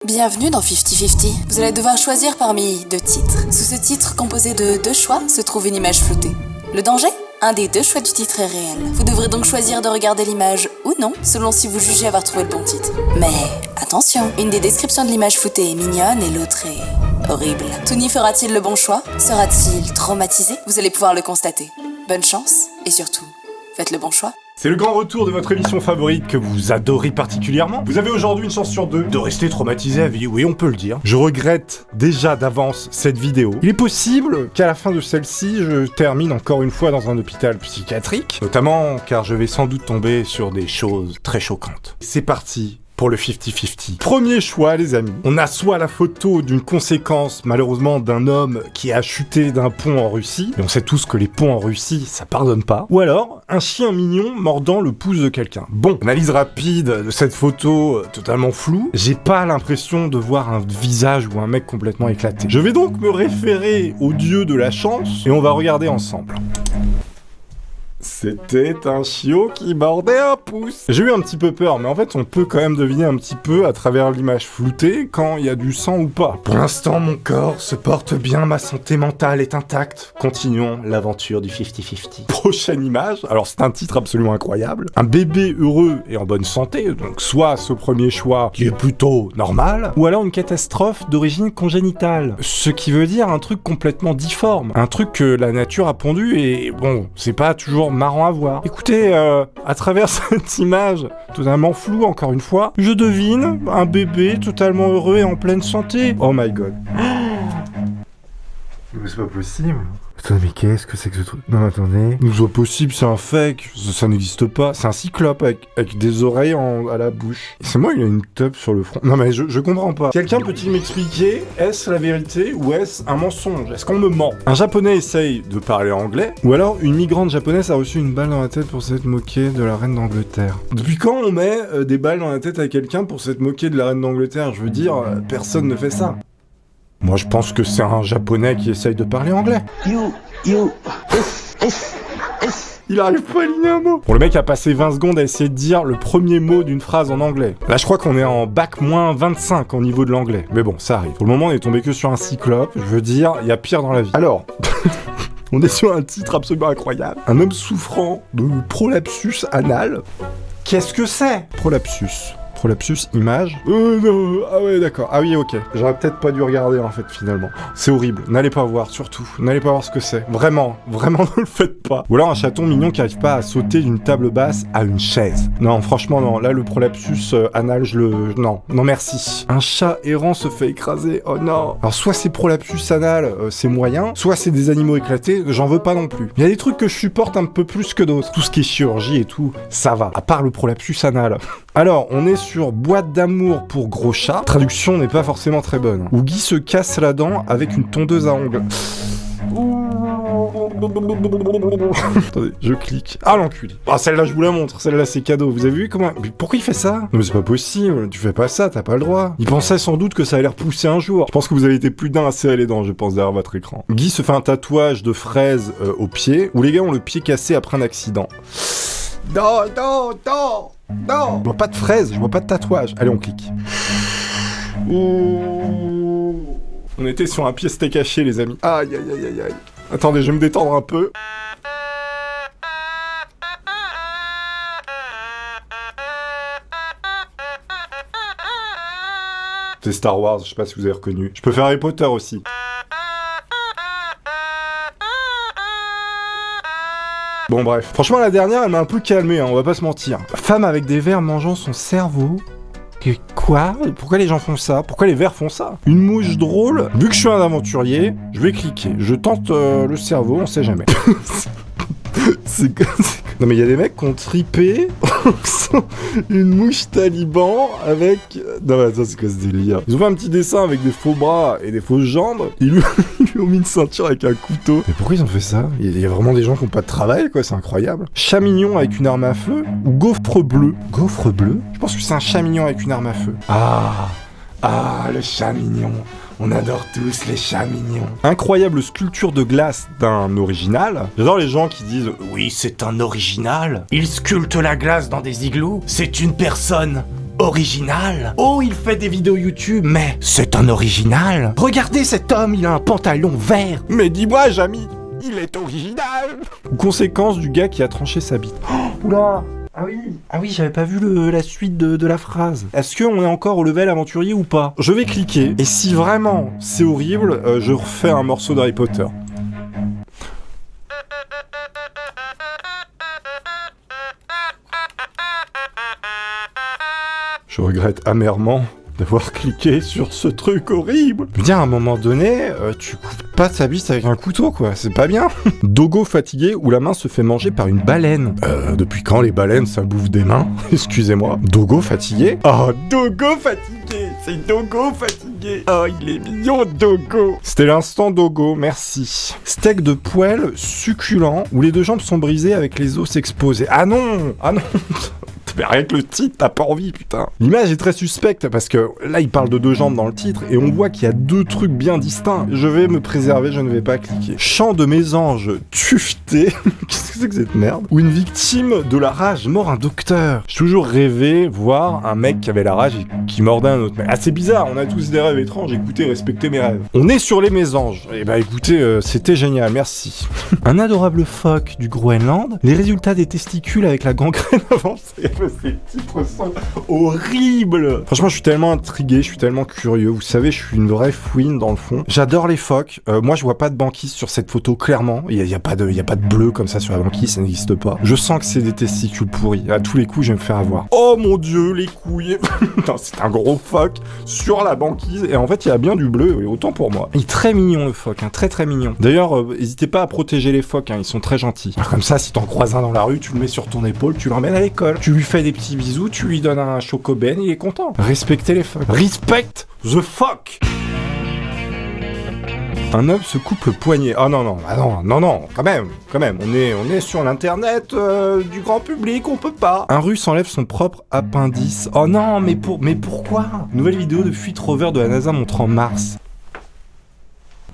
Bienvenue dans 50-50. Vous allez devoir choisir parmi 2 titres. Sous ce titre composé de 2 choix se trouve une image floutée. Le danger ? Un des 2 choix du titre est réel. Vous devrez donc choisir de regarder l'image ou non, selon si vous jugez avoir trouvé le bon titre. Mais attention, une des descriptions de l'image floutée est mignonne et l'autre est horrible. Tony fera-t-il le bon choix ? Sera-t-il traumatisé ? Vous allez pouvoir le constater. Bonne chance et surtout, faites le bon choix. C'est le grand retour de votre émission favorite que vous adorez particulièrement. Vous avez aujourd'hui une chance sur 2 de rester traumatisé à vie, oui on peut le dire. Je regrette déjà d'avance cette vidéo. Il est possible qu'à la fin de celle-ci, je termine encore une fois dans un hôpital psychiatrique, notamment car je vais sans doute tomber sur des choses très choquantes. C'est parti pour le 50-50. Premier choix, les amis. On a soit la photo d'une conséquence, malheureusement, d'un homme qui a chuté d'un pont en Russie, et on sait tous que les ponts en Russie, ça pardonne pas, ou alors un chien mignon mordant le pouce de quelqu'un. Bon, analyse rapide de cette photo totalement floue, j'ai pas l'impression de voir un visage ou un mec complètement éclaté. Je vais donc me référer au dieu de la chance, et on va regarder ensemble. C'était un chiot qui mordait un pouce. J'ai eu un petit peu peur, mais en fait, on peut quand même deviner un petit peu à travers l'image floutée quand il y a du sang ou pas. Pour l'instant, mon corps se porte bien, ma santé mentale est intacte. Continuons l'aventure du 50-50. Prochaine image, alors c'est un titre absolument incroyable. Un bébé heureux et en bonne santé, donc soit ce premier choix qui est plutôt normal, ou alors une catastrophe d'origine congénitale. Ce qui veut dire un truc complètement difforme. Un truc que la nature a pondu et bon, c'est pas toujours marrant à voir. Écoutez, à travers cette image totalement floue, encore une fois, je devine un bébé totalement heureux et en pleine santé. Oh my god. Mais c'est pas possible. Attendez, mais qu'est-ce que c'est que ce truc ? Non, attendez. C'est pas possible, c'est un fake. Ça n'existe pas. C'est un cyclope avec des oreilles à la bouche. C'est moi, il a une teub sur le front. Non, mais je comprends pas. Quelqu'un peut-il m'expliquer, est-ce la vérité ou est-ce un mensonge ? Est-ce qu'on me ment ? Un japonais essaye de parler anglais, ou alors une migrante japonaise a reçu une balle dans la tête pour s'être moquée de la reine d'Angleterre. Depuis quand on met des balles dans la tête à quelqu'un pour s'être moqué de la reine d'Angleterre ? Je veux dire, personne ne fait ça. Moi, je pense que c'est un japonais qui essaye de parler anglais. Il arrive pas à aligner un mot. Bon, le mec a passé 20 secondes à essayer de dire le premier mot d'une phrase en anglais. Là, je crois qu'on est en bac moins 25 au niveau de l'anglais. Mais bon, ça arrive. Pour le moment, on est tombé que sur un cyclope. Je veux dire, il y a pire dans la vie. Alors... on est sur un titre absolument incroyable. Un homme souffrant de prolapsus anal. Qu'est-ce que c'est ? Prolapsus, image. Non, ah ouais, d'accord. Ah oui, ok. J'aurais peut-être pas dû regarder, en fait, finalement. C'est horrible. N'allez pas voir, surtout. N'allez pas voir ce que c'est. Vraiment ne le faites pas. Ou alors un chaton mignon qui arrive pas à sauter d'une table basse à une chaise. Non, franchement, non. Là, le prolapsus anal, Non, merci. Un chat errant se fait écraser. Oh non. Alors, soit c'est prolapsus anal, c'est moyen, soit c'est des animaux éclatés, j'en veux pas non plus. Il y a des trucs que je supporte un peu plus que d'autres. Tout ce qui est chirurgie et tout, ça va. À part le prolapsus anal. Alors, on est sur Boîte d'amour pour gros chat. Traduction n'est pas forcément très bonne. Où Guy se casse la dent avec une tondeuse à ongles. Attendez, je clique. Ah l'enculé. Ah celle-là je vous la montre, celle-là c'est cadeau. Vous avez vu comment... Mais pourquoi il fait ça ? Non mais c'est pas possible, tu fais pas ça, t'as pas le droit. Il pensait sans doute que ça allait repousser un jour. Je pense que vous avez été plus d'un à serrer les dents, je pense, derrière votre écran. Guy se fait un tatouage de fraise au pied, où les gars ont le pied cassé après un accident. Non. Je vois pas de fraise, je vois pas de tatouage. Allez, on clique. On était sur un pied steak haché, les amis. Aïe. Attendez, je vais me détendre un peu. C'est Star Wars, je sais pas si vous avez reconnu. Je peux faire Harry Potter aussi. Bon bref, franchement la dernière elle m'a un peu calmé, hein, on va pas se mentir. Femme avec des vers mangeant son cerveau. Quoi ? Pourquoi les gens font ça ? Pourquoi les vers font ça ? Une mouche drôle. Vu que je suis un aventurier, je vais cliquer. Je tente le cerveau, on sait jamais. Non mais il y a des mecs qui ont tripé une mouche taliban avec... Non mais attends, c'est quoi ce délire ? Ils ont fait un petit dessin avec des faux bras et des fausses jambes. Ils lui ont mis une ceinture avec un couteau. Mais pourquoi ils ont fait ça ? Il y a vraiment des gens qui ont pas de travail, quoi, c'est incroyable. Chat mignon avec une arme à feu ou gaufre bleu ? Gaufre bleu ? Je pense que c'est un chat mignon avec une arme à feu. Ah, le chat mignon. On adore tous les chats mignons. Incroyable sculpture de glace d'un original. J'adore les gens qui disent « Oui, c'est un original. Il sculpte la glace dans des igloos. C'est une personne original. Oh, il fait des vidéos YouTube, mais c'est un original. Regardez cet homme, il a un pantalon vert. Mais dis-moi, Jamy, il est original. Ou conséquence du gars qui a tranché sa bite. Oh, oula. Ah oui, j'avais pas vu la suite de la phrase. Est-ce qu'on est encore au level aventurier ou pas? Je vais cliquer, et si vraiment c'est horrible, je refais un morceau d'Harry Potter. Je regrette amèrement d'avoir cliqué sur ce truc horrible. Je veux dire, à un moment donné, tu coupes pas ta bite avec un couteau, quoi. C'est pas bien. Dogo fatigué où la main se fait manger par une baleine. Depuis quand les baleines, ça bouffe des mains? Excusez-moi. Dogo fatigué? Oh, Dogo fatigué. C'est Dogo fatigué. Oh, il est mignon, Dogo. C'était l'instant Dogo, merci. Steak de poêle succulent où les deux jambes sont brisées avec les os exposés. Ah non. Mais rien que le titre, t'as pas envie, putain. L'image est très suspecte parce que là, il parle de deux jambes dans le titre et on voit qu'il y a deux trucs bien distincts. Je vais me préserver, je ne vais pas cliquer. Chant de mésange tuveté. Qu'est-ce que c'est que cette merde? Où une victime de la rage mord un docteur. J'ai toujours rêvé voir un mec qui avait la rage et qui mordait un autre mec. Ah, c'est bizarre, on a tous des rêves étranges. Écoutez, respectez mes rêves. On est sur les mésanges. Eh bah écoutez, c'était génial, merci. Un adorable phoque du Groenland. Les résultats des testicules avec la gangrène avancée. Ces titres sont horribles. Franchement, je suis tellement intrigué, je suis tellement curieux. Vous savez, je suis une vraie fouine dans le fond. J'adore les phoques. Moi, je vois pas de banquise sur cette photo, clairement. Il y a pas de bleu comme ça sur la banquise, ça n'existe pas. Je sens que c'est des testicules pourris. À tous les coups, je vais me faire avoir. Oh mon dieu, les couilles. Non, c'est un gros phoque sur la banquise. Et en fait, il y a bien du bleu, autant pour moi. Il est très mignon, le phoque, hein, très très mignon. D'ailleurs, n'hésitez pas à protéger les phoques, hein, ils sont très gentils. Alors, comme ça, si t'en croises un dans la rue, tu le mets sur ton épaule, tu l'emmènes à l'école. Tu lui fais des petits bisous, tu lui donnes un chocoben, il est content. Respectez les phoques. Respect the fuck. Un homme se coupe le poignet. Ah non, quand même. On est sur l'internet du grand public, on peut pas. Un russe enlève son propre appendice. Oh non, mais pourquoi? Nouvelle vidéo de fuite rover de la NASA montrant Mars.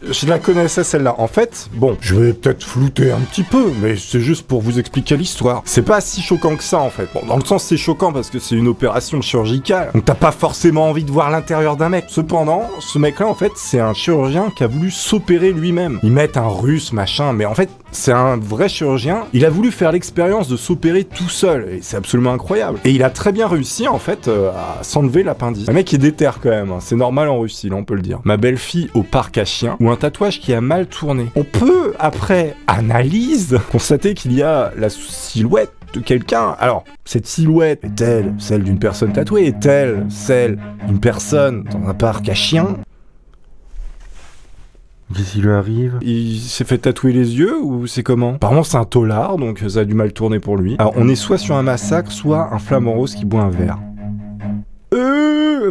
Je la connaissais celle-là. En fait, bon, je vais peut-être flouter un petit peu, mais c'est juste pour vous expliquer l'histoire. C'est pas si choquant que ça, en fait. Bon, dans le sens, c'est choquant parce que c'est une opération chirurgicale. Donc t'as pas forcément envie de voir l'intérieur d'un mec. Cependant, ce mec-là, en fait, c'est un chirurgien qui a voulu s'opérer lui-même. Ils mettent un russe, machin, mais en fait, c'est un vrai chirurgien. Il a voulu faire l'expérience de s'opérer tout seul, et c'est absolument incroyable. Et il a très bien réussi, en fait, à s'enlever l'appendice. Un mec qui est déter, quand même. Hein. C'est normal en Russie, là, on peut le dire. Ma belle-fille au parc à chiens, ou un tatouage qui a mal tourné. On peut, après analyse, constater qu'il y a la silhouette de quelqu'un. Alors, cette silhouette est-elle celle d'une personne tatouée? Est-elle celle d'une personne dans un parc à chiens? Qu'est-ce qui lui arrive? Il s'est fait tatouer les yeux ou c'est comment? Apparemment c'est un taulard, donc ça a du mal tourner pour lui. Alors on est soit sur un massacre, soit un flamant rose qui boit un verre.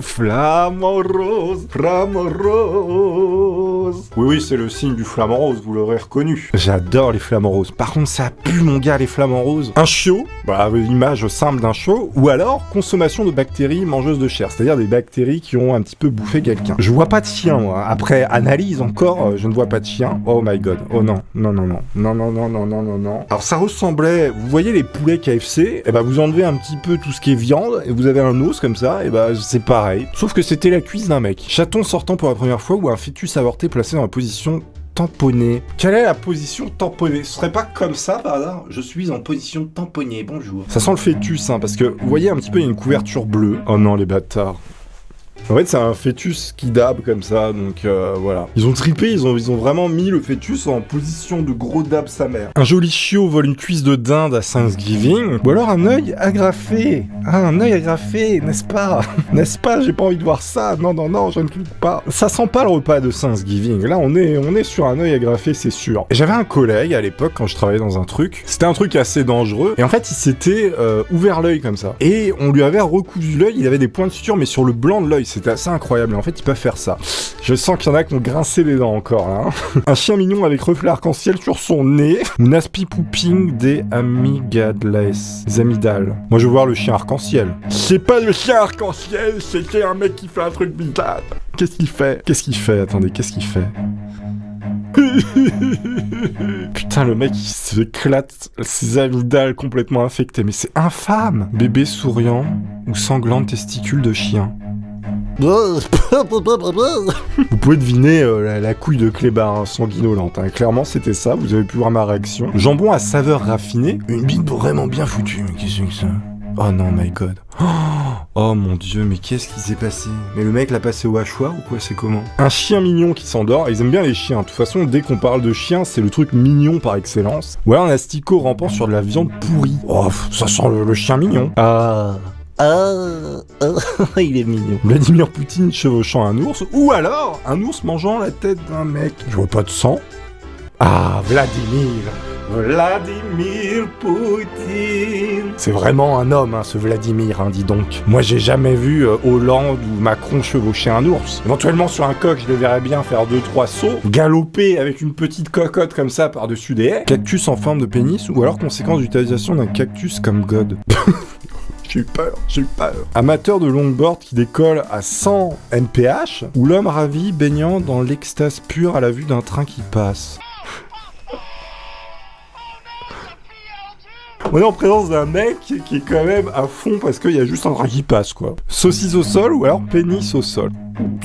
Flamant rose, flamant rose. Oui, c'est le signe du flamant rose, vous l'aurez reconnu. J'adore les flamants roses. Par contre, ça pue, mon gars, les flamants roses. Un chiot, l'image simple d'un chiot, ou alors consommation de bactéries mangeuses de chair, c'est-à-dire des bactéries qui ont un petit peu bouffé quelqu'un. Je vois pas de chien, moi. Après analyse encore, je ne vois pas de chien. Oh my god. Oh non. Non. Alors ça ressemblait, vous voyez les poulets KFC, et vous enlevez un petit peu tout ce qui est viande, et vous avez un os comme ça, et c'est pareil. Sauf que c'était la cuisse d'un mec. Chaton sortant pour la première fois ou un fœtus avorté placé dans la position tamponnée. Quelle est la position tamponnée? Ce serait pas comme ça par hasard? Je suis en position tamponnée, bonjour. Ça sent le fœtus, hein, parce que vous voyez un petit peu, il y a une couverture bleue. Oh non, les bâtards. En fait, c'est un fœtus qui dabe comme ça, donc voilà. Ils ont trippé, ils ont vraiment mis le fœtus en position de gros dab sa mère. Un joli chiot vole une cuisse de dinde à Thanksgiving, ou alors un œil agrafé. Ah, un œil agrafé, n'est-ce pas? N'est-ce pas? J'ai pas envie de voir ça. Non, je ne clique pas. Ça sent pas le repas de Thanksgiving. Là, on est sur un œil agrafé, c'est sûr. Et j'avais un collègue à l'époque quand je travaillais dans un truc. C'était un truc assez dangereux. Et en fait, il s'était ouvert l'œil comme ça. Et on lui avait recousu l'œil. Il avait des points de suture, mais sur le blanc de l'œil. C'était assez incroyable. Et en fait, ils peuvent faire ça. Je sens qu'il y en a qui ont grincé les dents encore, là. Hein. Un chien mignon avec reflet arc-en-ciel sur son nez. Naspi pooping des amygdales. Des amygdales. Moi, je veux voir le chien arc-en-ciel. C'est pas le chien arc-en-ciel, c'est un mec qui fait un truc bizarre. Qu'est-ce qu'il fait? Attendez, qu'est-ce qu'il fait? Putain, le mec, il s'éclate ses amygdales complètement infectées. Mais c'est infâme. Bébé souriant ou sanglant testicule de chien. Vous pouvez deviner la couille de clébard sanguinolente. Hein. Clairement, c'était ça. Vous avez pu voir ma réaction. Jambon à saveur raffinée. Une bite vraiment bien foutue. Mais qu'est-ce que c'est que ça? Oh non, my god. Oh mon dieu, mais qu'est-ce qui s'est passé? Mais le mec l'a passé au hachoir ou quoi? C'est comment? Un chien mignon qui s'endort. Ils aiment bien les chiens. De toute façon, dès qu'on parle de chien, c'est le truc mignon par excellence. Ou alors un asticot rampant sur de la viande pourrie. Oh, ça sent le chien mignon. Il est mignon. Vladimir Poutine chevauchant un ours, ou alors un ours mangeant la tête d'un mec. Je vois pas de sang. Ah, Vladimir Poutine. C'est vraiment un homme, hein, ce Vladimir, hein, dis donc. Moi, j'ai jamais vu Hollande ou Macron chevaucher un ours. Éventuellement, sur un coq, je les verrais bien faire 2-3 sauts, galoper avec une petite cocotte comme ça par-dessus des haies. Cactus en forme de pénis, ou alors conséquence d'utilisation d'un cactus comme God. J'ai eu peur. Amateur de longboard qui décolle à 100 mph, ou l'homme ravi baignant dans l'extase pure à la vue d'un train qui passe. On est en présence d'un mec qui est quand même à fond parce qu'il y a juste un train qui passe, quoi. Saucisse au sol ou alors pénis au sol.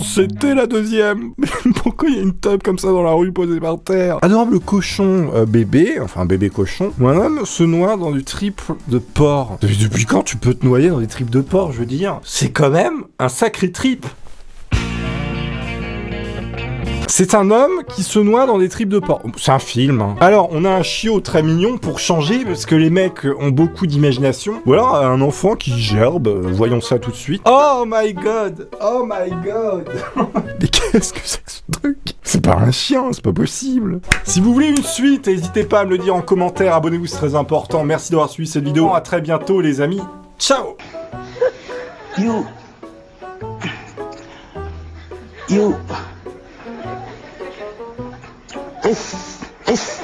C'était la deuxième. Pourquoi il y a une table comme ça dans la rue posée par terre? Adorable cochon bébé, enfin bébé cochon, ou un homme se noie dans du triple de porc. Depuis quand tu peux te noyer dans des tripes de porc, je veux dire? C'est quand même un sacré trip. C'est un homme qui se noie dans des tripes de porc. C'est un film. Hein. Alors, on a un chiot très mignon pour changer, parce que les mecs ont beaucoup d'imagination. Ou alors, un enfant qui gerbe. Voyons ça tout de suite. Oh my god! Mais qu'est-ce que c'est que ce truc? C'est pas un chien, c'est pas possible. Si vous voulez une suite, n'hésitez pas à me le dire en commentaire. Abonnez-vous, c'est très important. Merci d'avoir suivi cette vidéo. À très bientôt, les amis. Ciao! You. This